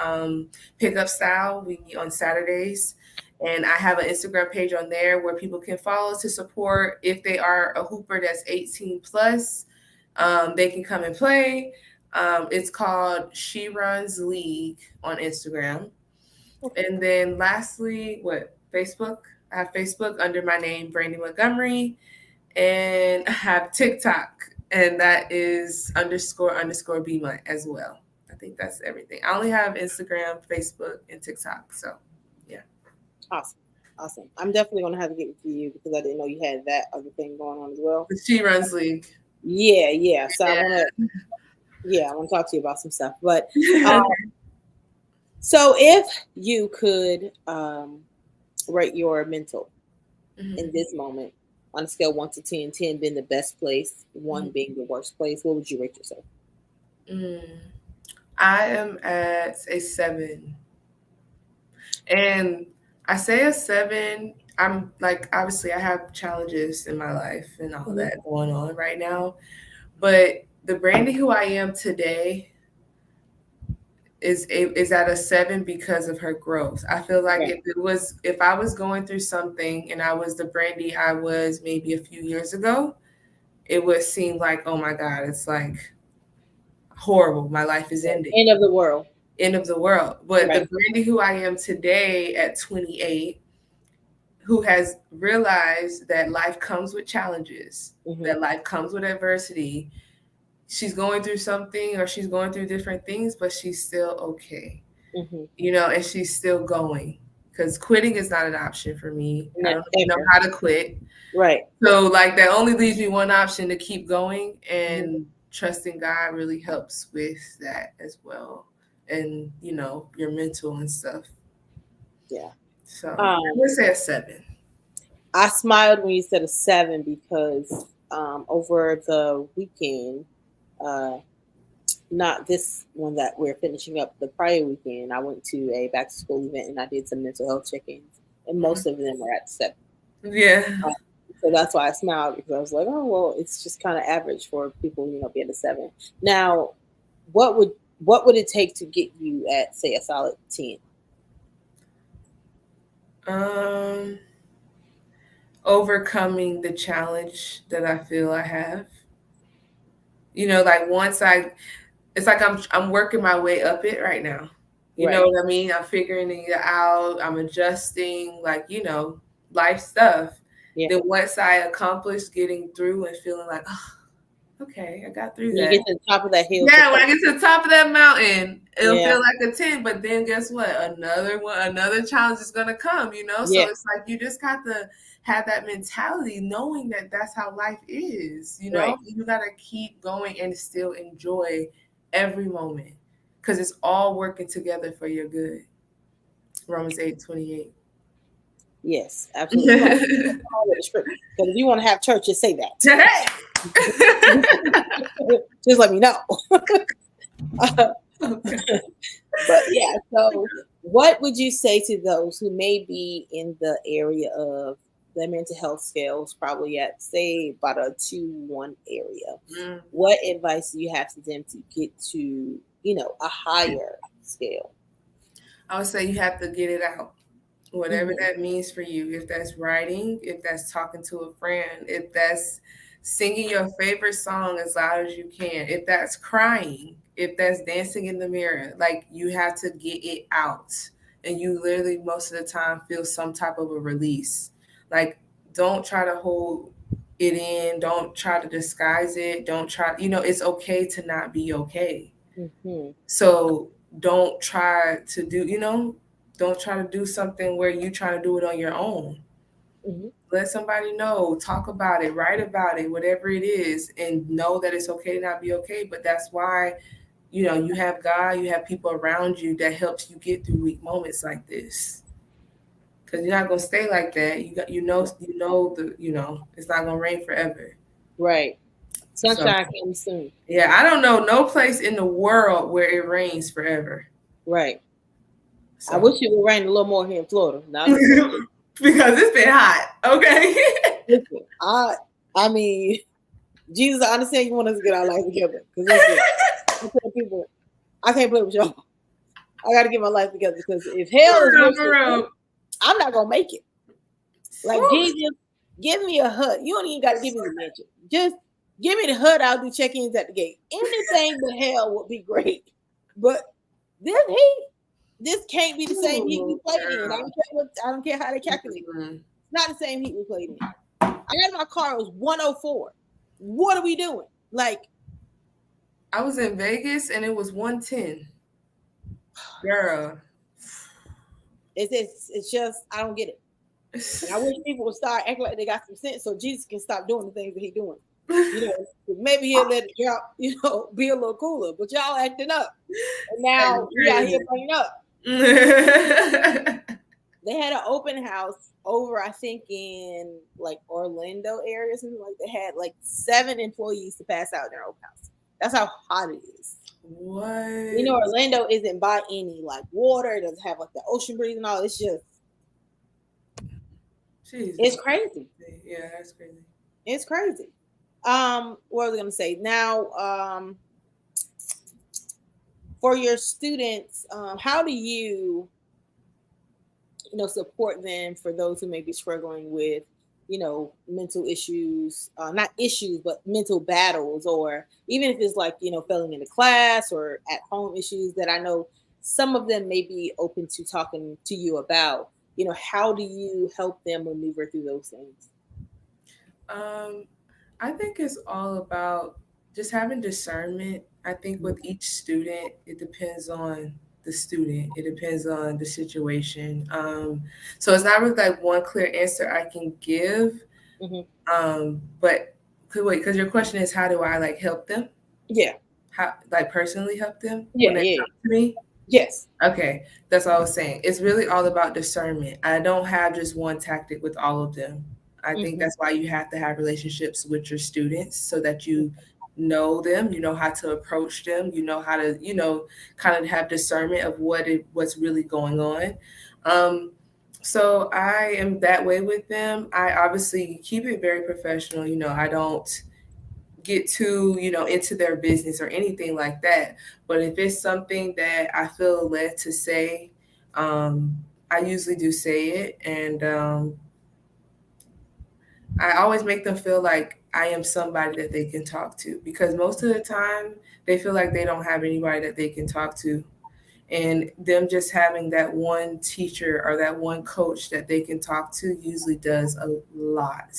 pickup style. We meet on Saturdays. And I have an Instagram page on there where people can follow to support. If they are a hooper that's 18 plus, they can come and play. It's called She Runs League on Instagram. And then lastly, Facebook? I have Facebook under my name, Brandy Montgomery, and I have TikTok, and that is __ BMont as well. I think that's everything. I only have Instagram, Facebook, and TikTok. So, yeah. Awesome, awesome. I'm definitely gonna have to get with you because I didn't know you had that other thing going on as well. The She Runs League. Yeah, yeah. So Yeah. I want to talk to you about some stuff. But so if you could rate your mental in this moment on a scale 1 to 10, 10 being the best place, one being the worst place, what would you rate yourself? I am at a 7. And I say a 7. I'm like, obviously, I have challenges in my life and all Mhm. that going on right now. But the Brandy who I am today is at a 7 because of her growth. I feel like Right. if I was going through something and I was the Brandy I was maybe a few years ago, it would seem like, oh my God, it's like horrible. My life is ending. End of the world. End of the world. But Right. the Brandy who I am today at 28, who has realized that life comes with challenges, Mm-hmm. that life comes with adversity. She's going through something or she's going through different things, but she's still okay. Mm-hmm. And she's still going because quitting is not an option for me. I don't even know Ever. how to quit. Right. So, like, that only leaves me one option to keep going, Mm-hmm. and trusting God really helps with that as well. And, your mental and stuff. Yeah. So, I Um, would say a 7. I smiled when you said a 7 because over the weekend, uh, not this one that we're finishing up, the prior weekend, I went to a back to school event and I did some mental health check-ins, and most of them are at 7. Yeah. So that's why I smiled, because I was like, oh well, it's just kind of average for people, being a 7. Now, what would it take to get you at, say, a solid 10? Um, Overcoming the challenge that I feel I have. Like it's like I'm working my way up it right now. You know Right. what I mean? I'm figuring it out. I'm adjusting, life stuff. Yeah. Then once I accomplish getting through and feeling like, oh, okay, I got through When you that. get to the top of that hill to Yeah, when come. I get to the top of that mountain, it'll Yeah. feel like a 10. But then guess what? Another one, another challenge is gonna come. So Yeah. it's like you just got to have that mentality, knowing that that's how life is. Right. You gotta keep going and still enjoy every moment, because it's all working together for your good. Romans 8:28. Yes, absolutely. We're gonna follow the script. Because if you want to have church, just say that. Hey! Just let me know. Okay. But yeah, so what would you say to those who may be in the area of the mental health scales, probably at say about a 2-1 area? Mm. What advice do you have to them to get to, a higher scale? I would say you have to get it out, whatever Hmm. that means for you. If that's writing, if that's talking to a friend, if that's singing your favorite song as loud as you can, if that's crying, if that's dancing in the mirror, like you have to get it out. And you literally, most of the time, feel some type of a release. Like, don't try to hold it in, don't try to disguise it, don't try, it's okay to not be okay. Hmm. So don't try to do, don't try to do something where you try to do it on your own. Hmm. Let somebody know, talk about it, write about it, whatever it is, and know that it's okay to not be okay. But that's why, you have God, you have people around you that helps you get through weak moments like this. Because you're not gonna stay like that. It's not gonna rain forever. Right. So Sunshine comes soon. yeah, I don't know no place in the world where it rains forever. Right. I So wish it would rain a little more here in Florida. Now I'm just saying. because it's been hot. Okay. Listen, I mean, Jesus, I understand you want us to get our life together. Because listen, I tell people, I can't play with y'all. I got to get my life together because if hell is worse For than this, real. I'm not gonna make it. Like Whew. Jesus, give me a hut. You don't even got to give me the mansion. Just give me the hut. I'll do check-ins at the gate. Anything but hell would be great. But this heat, this can't be the same heat we Ooh, played in. girl. I don't care how they calculate it. Mm. It's not the same heat we played in. I got my car. It was 104. What are we doing? Like I was in Vegas and it was 110. Girl. it's just I don't get it. And I wish people would start acting like they got some sense so Jesus can stop doing the things that he's doing. Maybe he'll let it drop, be a little cooler. But y'all acting up. And now we out here burning up. They had an open house over, I think, in like Orlando area, something like they had like 7 employees to pass out in their open house. That's how hot it is. What? Orlando isn't by any like water, it doesn't have like the ocean breeze and all. It's just Jesus. it's crazy. Yeah, that's crazy. It's crazy. What was I gonna say? Now, for your students, how do support them for those who may be struggling with, mental issues, not issues, but mental battles, or even if it's like, failing in the class or at home issues that I know some of them may be open to talking to you about, how do you help them maneuver through those things? Um, I think it's all about just having discernment. I think with each student, it depends on the student. It depends on the situation. So it's not really like one clear answer I can give. Hmm. But wait, because your question is how do I like help them? Yeah. How like personally help them when Yeah. they Yeah. come to me? Yes. Okay, that's all I was saying. It's really all about discernment. I don't have just one tactic with all of them. I think Hmm. that's why you have to have relationships with your students so that you know them, you know how to approach them, you know how to, kind of have discernment of what's really going on. Um, so I am that way with them. I obviously keep it very professional. I don't get too into their business or anything like that, but if it's something that I feel led to say, I usually do say it. And I always make them feel like I am somebody that they can talk to, because most of the time they feel like they don't have anybody that they can talk to, and them just having that one teacher or that one coach that they can talk to usually does a lot.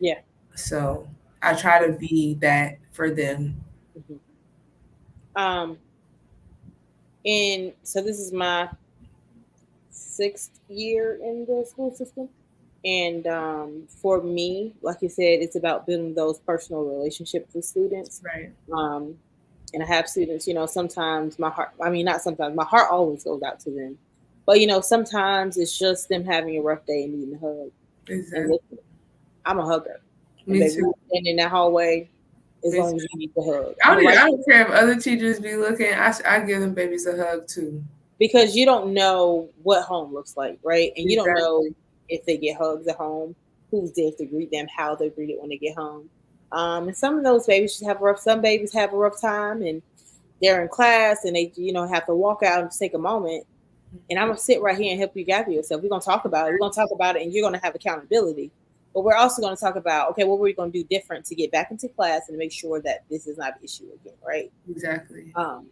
Yeah. So I try to be that for them. Hmm. Um, and so this is my 6th year in the school system. And for me, like you said, it's about building those personal relationships with students. Right. Um, And I have students, sometimes my heart, I mean, not sometimes, my heart always goes out to them. But, sometimes it's just them having a rough day and needing a hug. And Exactly. listen, I'm a hugger. And Me baby, we too. stand in that hallway as Me long too. as you need the hug. I'm a light I don't care if other teachers be looking. I give them babies a hug too. because you don't know what home looks like, right? And you don't know Exactly. if they get hugs at home, who's there to greet them, how they greet it when they get home. And some of those babies just have rough. Some babies have a rough time, and they're in class, and they, have to walk out and take a moment. And I'm gonna sit right here and help you gather yourself. We're gonna talk about it. We're gonna talk about it, and you're gonna have accountability. But we're also gonna talk about, okay, what we're we gonna do different to get back into class and make sure that this is not an issue again, right? Exactly. Um,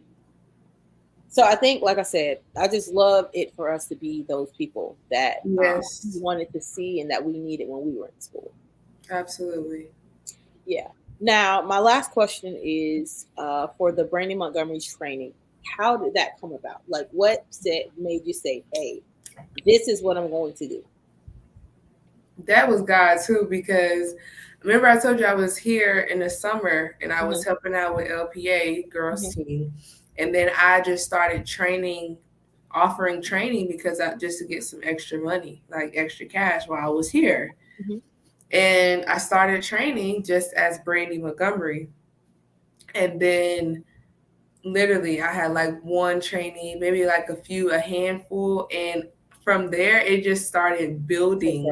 so I think, like I said, I just love it for us to be those people that we Yes. wanted to see and that we needed when we were in school. Absolutely. Yeah. Now, my last question is for the Brandy Montgomery training. How did that come about? Like, what made you say, "Hey, this is what I'm going to do"? That was God too, because remember I told you I was here in the summer and I was Hmm. helping out with LPA girls Hmm. team, and then I just started training, offering training because I just to get some extra money, like extra cash while I was here, Hmm. and I started training just as Brandy Montgomery, and then literally I had like one trainee, maybe like a handful, and from there it just started building.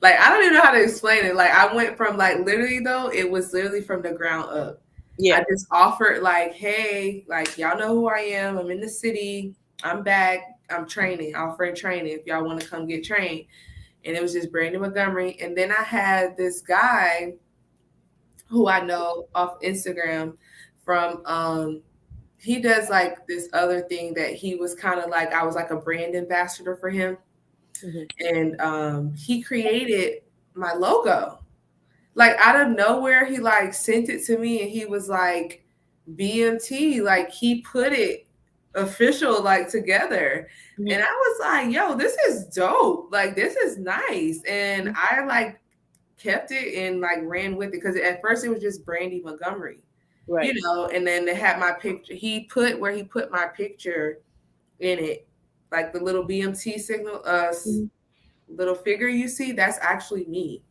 Like I don't even know how to explain it. Like I went from like literally though, it was literally from the ground up. I Yeah. just offered like, hey, like y'all know who I am. I'm in the city. I'm back. I'm training, offering training if y'all want to come get trained. And it was just Brandy Montgomery. And then I had this guy who I know off Instagram from he does like this other thing that he was kind of like I was like a brand ambassador for him. Hmm. And he created my logo like out of nowhere. He like sent it to me and he was like BMT, like he put it official like together, Hmm. and I was like, yo, this is dope, like this is nice. And Hmm. I like kept it and like ran with it because at first it was just Brandy Montgomery, Right. and then they had my picture. He put where he put my picture in it, like the little BMT signal Hmm. little figure you see, that's actually me.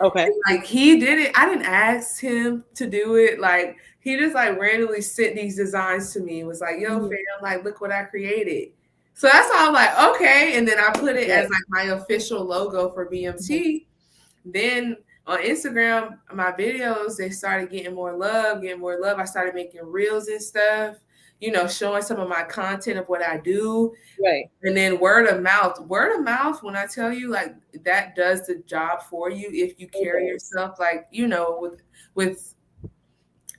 Okay. Like he did it. I didn't ask him to do it. Like he just like randomly sent these designs to me. It was like, yo, Hmm. fam, like look what I created. So that's how I'm like, okay. And then I put it as Right. like my official logo for Hmm. BMT. Then on Instagram, my videos, they started getting more love, getting more love. I started making reels and stuff, showing some of my content of what I do. Right. And then word of mouth, when I tell you like that does the job for you if you It carry does. yourself like, with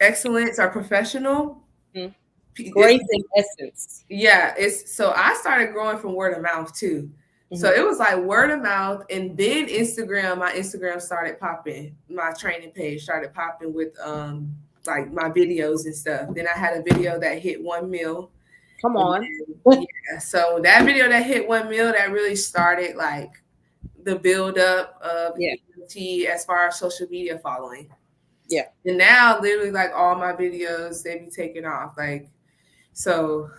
excellence or professional. Mhm. It's Grace in essence. yeah, it's so I started growing from word of mouth too. So Hmm. it was like word of mouth, and then my Instagram started popping. My training page started popping with like my videos and stuff. Then I had a video that hit 1 mil. Come And on. then, yeah, so that video that hit 1 mil, that really started like the build up of Yeah. BMT as far as social media following. Yeah. And now literally like all my videos, they be taking off. Like so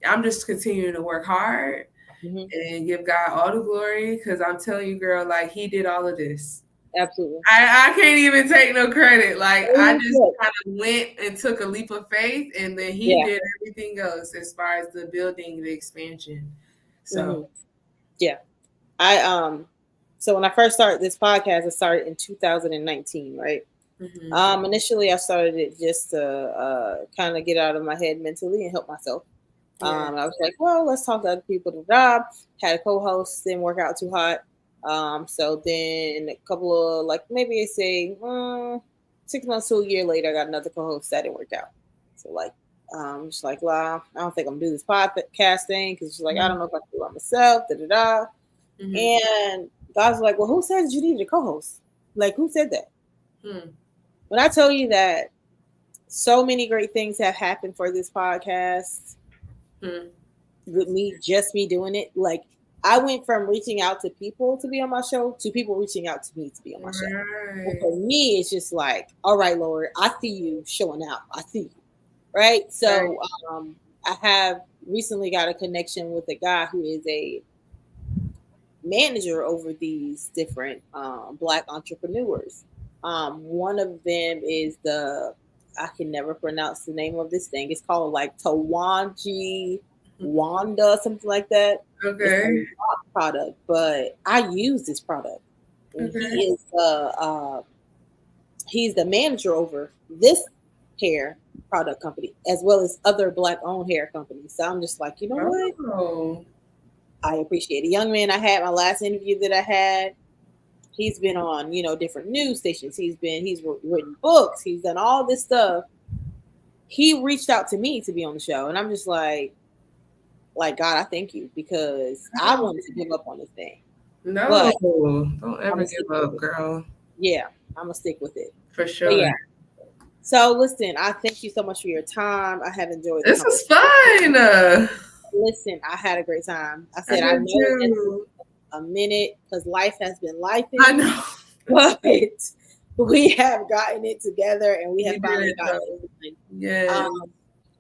I'm just continuing to work hard Hmm. and give God all the glory because I'm telling you, girl, like he did all of this. Absolutely. I can't even take no credit. Like I Oh, just good. kind of went and took a leap of faith, and then he Yeah. did everything else as far as the building, the expansion. Hmm. So, Yeah. I So when I first started this podcast, I started in 2019, right? hmm Initially I started it just to kind of get out of my head mentally and help myself. yeah, I was like, well, let's talk to other people at the job. Had a co-host, didn't work out too hot. So then a couple of like maybe I say 6 months to a year later, I got another co-host that didn't work out. So like, just like, well, I don't think I'm gonna do this podcast thing because she's like, I hmm don't know if I can do it myself. Da da da. hmm And God's like, well, who said you needed a co-host? Like, who said that? hmm When I tell you that so many great things have happened for this podcast hmm with me, just me doing it. Like I went from reaching out to people to be on my show to people reaching out to me to be on my show. And right, for me, it's just like, all right, Lord, I see you showing out. I see you. right? Right. So I have recently got a connection with a guy who is a manager over these different black entrepreneurs. One of them is I can never pronounce the name of this thing. It's called like Tawanji Wanda, something like that. It's a Okay. rock product, but I use this product. And Okay. he's the manager over this hair product company as well as other black owned hair companies. So I'm just like, you know what? Oh. I appreciate it. Young man I had my last interview that I had, he's been on, different news stations. He's written books. He's done all this stuff. He reached out to me to be on the show, and I'm just like God, I thank you because I wanted to give up on this thing, No, but don't I'm ever gonna stick give with up, it. girl. Yeah, I'm gonna stick with it. For But sure. yeah. So listen, I thank you so much for your time. I have enjoyed the This was conversation. fun. Listen, I had a great time. I I said I did know it's too. a minute because life has been I lifing, know. but we have gotten it together and we have We did finally it gotten though. it done. Yes.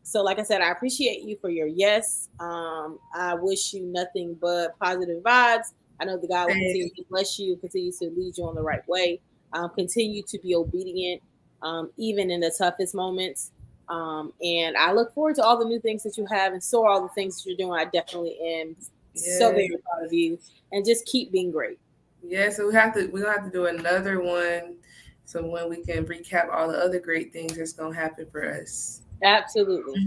So, like I said, I appreciate you for your yes. I wish you nothing but positive vibes. I know the God will Same. continue to bless you, continue to lead you on the right way, continue to be obedient, even in the toughest moments. And I look forward to all the new things that you have and so all the things that you're doing. I definitely am so Yes. very proud of you. And just keep being great. Yes. So we're gonna have to do another one so when we can recap all the other great things that's gonna happen for us. Absolutely.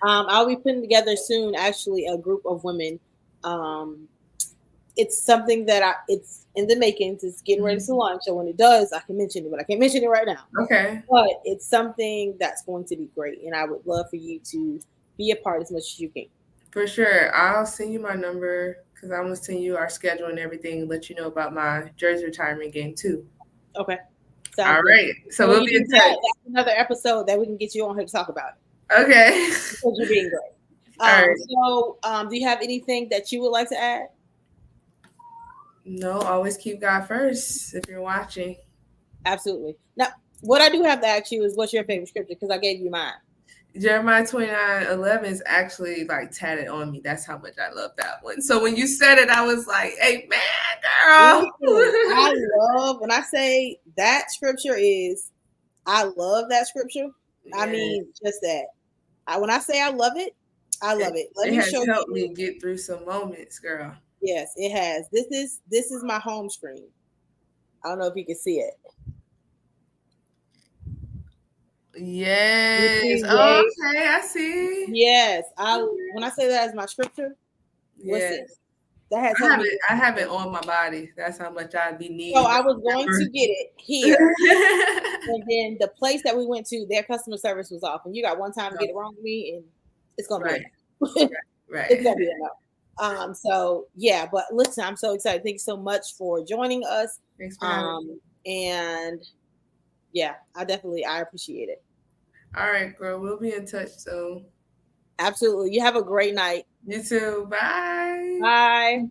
I'll be putting together soon, actually, a group of women. Um, it's something that it's in the makings. It's getting ready to launch. So when it does, I can mention it, but I can't mention it right now. Okay. But it's something that's going to be great, and I would love for you to be a part as much as you can. For sure. I'll send you my number because I'm gonna send you our schedule and everything and let you know about my jersey retirement game too. Okay, sounds All good. right. So So when we'll you be do in that, touch. that's another episode that we can get you on here to talk about it Okay. because you're being great. All right. Do you have anything that you would like to add? No, always keep God first if you're watching. Absolutely. Now, what I do have to ask you is, what's your favorite scripture? Because I gave you mine. Jeremiah 29:11 is actually like tatted on me. That's how much I love that one. So when you said it, I was like, hey, man, girl. Listen, I love when I say that scripture is, I love that scripture. I Yeah, mean, just that. When I say I love it, I it, love it. Let it me has show helped you. me get through some moments, girl. Yes, it has. This is my home screen. I don't know if you can see it. You Yes. see, Oh, yay. okay, I see. Yes. I when I say that as my scripture, listen, Yes. that has I helped have me it. get I through have some it things. on my body. That's how much I'd be So needing I to was going to remember. get it here. And then the place that we went to, their customer service was off. And you got one time to get it wrong with me, and it's gonna be a Right. no. It's Right. gonna be a no. So yeah, but listen, I'm so excited. Thank you so much for joining us. Thanks for having me. And yeah, I appreciate it. All right, girl. We'll be in touch soon. Absolutely. You have a great night. You too. Bye. Bye.